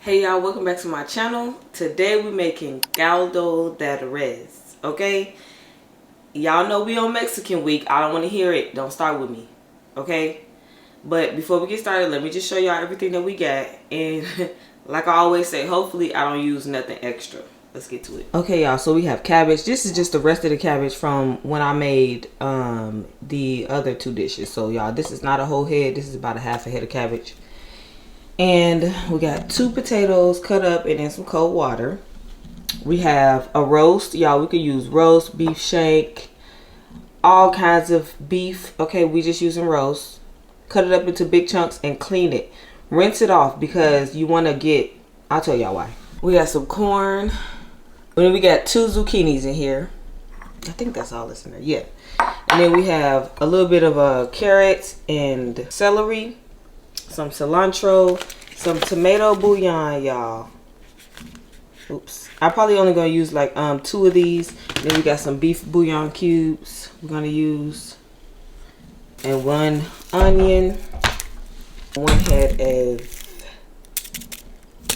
Hey y'all, welcome back to my channel. Today we're making caldo de res, okay? Y'all know we on Mexican week. I don't want to hear it. Don't start with me, okay? But before we get started, let me just show y'all everything that we got. And like I always say, hopefully I don't use nothing extra. Let's get to it. Okay, y'all, so we have cabbage. This is just the rest of the cabbage from when I made the other two dishes. So y'all, this is not a whole head. This is about a half a head of cabbage. And we got 2 potatoes cut up and in some cold water. We have a roast. Y'all, we could use roast, beef shank, all kinds of beef. Okay, we just using roast. Cut it up into big chunks and clean it. Rinse it off because you want to get, I'll tell y'all why. We got some corn. And then we got 2 zucchinis in here. I think that's all that's in there. Yeah. And then we have a little bit of carrots and celery. Some cilantro, some tomato bouillon, y'all. Oops. I'm probably only gonna use like 2 of these. Then we got some beef bouillon cubes we're gonna use. And 1 onion. 1 head of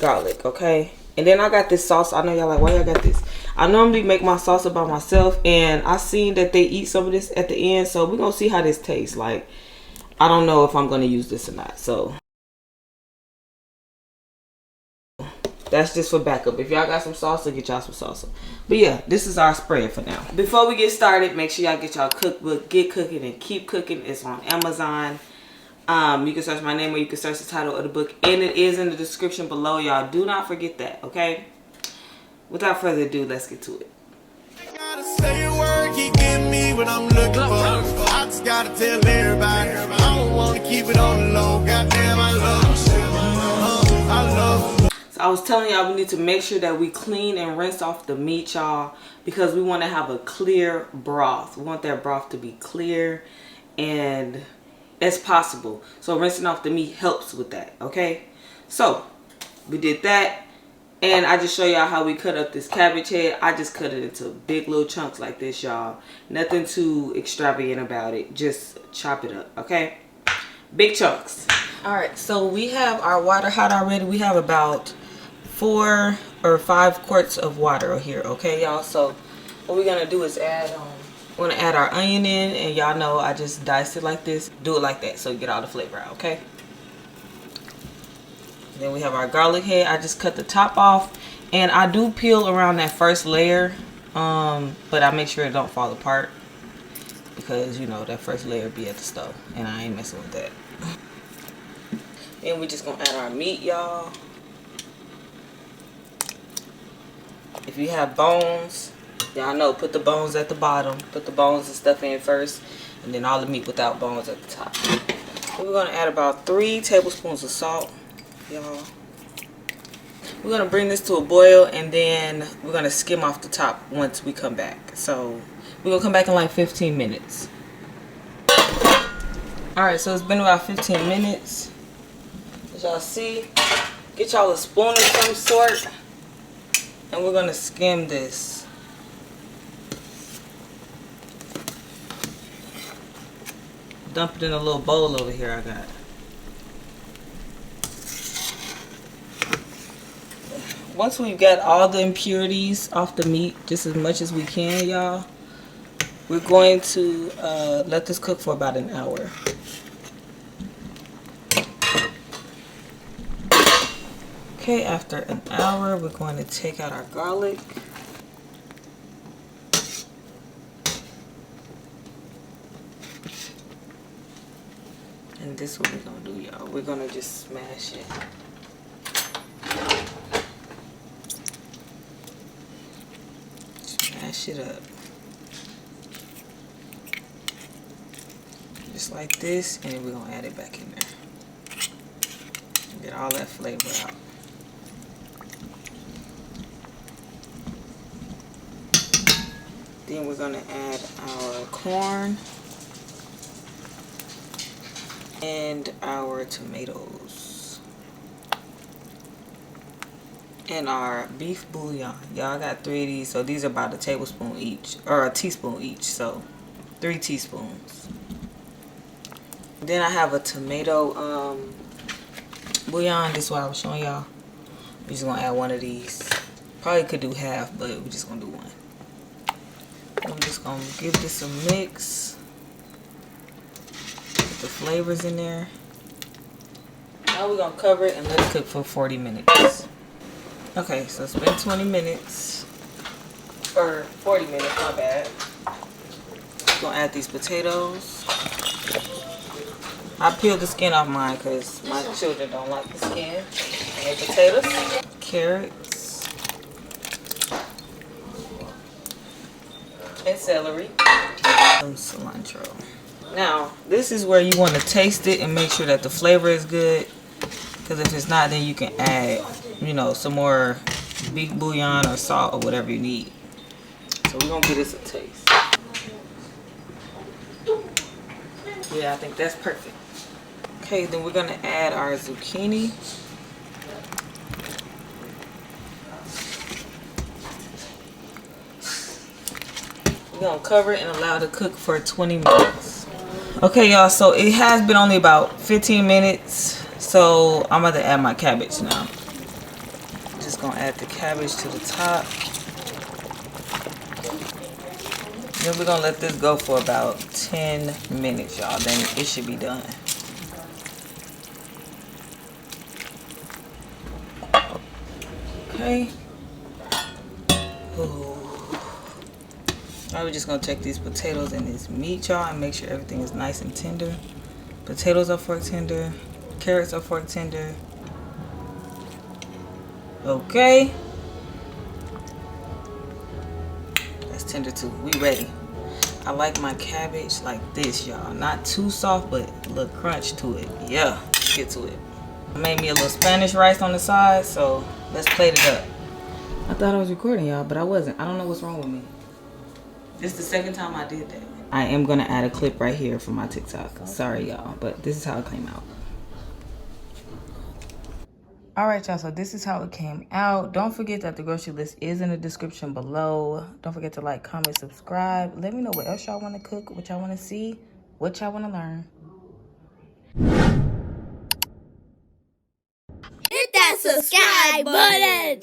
garlic, okay? And then I got this sauce. I know y'all like, why y'all got this? I normally make my salsa by myself, and I seen that they eat some of this at the end, so we're gonna see how this tastes. Like, I don't know if I'm going to use this or not. So that's just for backup. If y'all got some salsa, get y'all some salsa. But yeah, this is our spread for now. Before we get started, make sure y'all get y'all cookbook, Get Cooking and Keep Cooking. It's on Amazon. You can search my name or you can search the title of the book. And it is in the description below, y'all. Do not forget that, okay? Without further ado, let's get to it. Say a word, keep getting me what I'm looking for. I just gotta tell everybody. I don't wanna keep it on the low. Goddamn, I love. So I was telling y'all we need to make sure that we clean and rinse off the meat, y'all, because we want to have a clear broth. We want that broth to be clear and as possible. So rinsing off the meat helps with that, okay? So we did that. And I just show y'all how we cut up this cabbage head. I just cut it into big little chunks like this, y'all. Nothing too extravagant about it. Just chop it up, okay? Big chunks. All right, so we have our water hot already. We have about 4 or 5 quarts of water here, okay, y'all? So what we're gonna do is we're gonna add our onion in, and y'all know I just diced it like this. Do it like that so you get all the flavor out, okay? Then we have our garlic head. I just cut the top off, and I do peel around that first layer, but I make sure it don't fall apart because you know that first layer be at the stove, and I ain't messing with that. Then we just gonna add our meat, y'all. If you have bones, y'all know, put the bones at the bottom. Put the bones and stuff in first, and then all the meat without bones at the top. Then we're gonna add about 3 tablespoons of salt. Y'all, we're gonna bring this to a boil, and then we're gonna skim off the top once we come back. So we're gonna come back in like 15 minutes. All right, so it's been about 15 minutes. As y'all see, get y'all a spoon of some sort, and we're gonna skim this. Dump it in a little bowl over here I got. Once we've got all the impurities off the meat, just as much as we can, y'all, we're going to let this cook for about an hour. Okay, after an hour, we're going to take out our garlic. And this is what we're going to do, y'all. We're going to just smash it. Mash it up just like this, and then we're gonna add it back in there. Get all that flavor out. Then we're gonna add our corn and our tomatoes and our beef bouillon. Y'all got 3 of these, so these are about a tablespoon each, or a teaspoon each, so 3 teaspoons. Then I have a tomato bouillon. This is what I was showing y'all. We're just gonna add one of these. Probably could do half, but we're just gonna do one. I'm just gonna give this a mix. Put the flavors in there. Now we're gonna cover it and let it cook for 40 minutes. Okay, so it's been 20 minutes. Or 40 minutes, my bad. Gonna add these potatoes. I peeled the skin off mine because my children don't like the skin. And potatoes, carrots, and celery. Some cilantro. Now, this is where you want to taste it and make sure that the flavor is good. Because if it's not, then you can add, you know, some more beef bouillon or salt or whatever you need. So we're gonna give this a taste. Yeah, I think that's perfect. Okay, then we're gonna add our zucchini. We're gonna cover it and allow it to cook for 20 minutes. Okay, y'all, so it has been only about 15 minutes. So I'm about to add my cabbage now. Just gonna add the cabbage to the top. Then we're gonna let this go for about 10 minutes, y'all. Then it should be done. Okay. Ooh. Now we're just gonna take these potatoes and this meat, y'all, and make sure everything is nice and tender. Potatoes are fork tender. Carrots are fork tender. Okay. That's tender too. We ready. I like my cabbage like this, y'all. Not too soft, but a little crunch to it. Yeah, let's get to it. I made me a little Spanish rice on the side, so let's plate it up. I thought I was recording, y'all, but I wasn't. I don't know what's wrong with me. This is the second time I did that. I am gonna add a clip right here for my TikTok. Sorry, y'all, but this is how it came out. All right, y'all, so this is how it came out. Don't forget that the grocery list is in the description below. Don't forget to like, comment, subscribe. Let me know what else y'all want to cook, what y'all want to see, what y'all want to learn. Hit that subscribe button!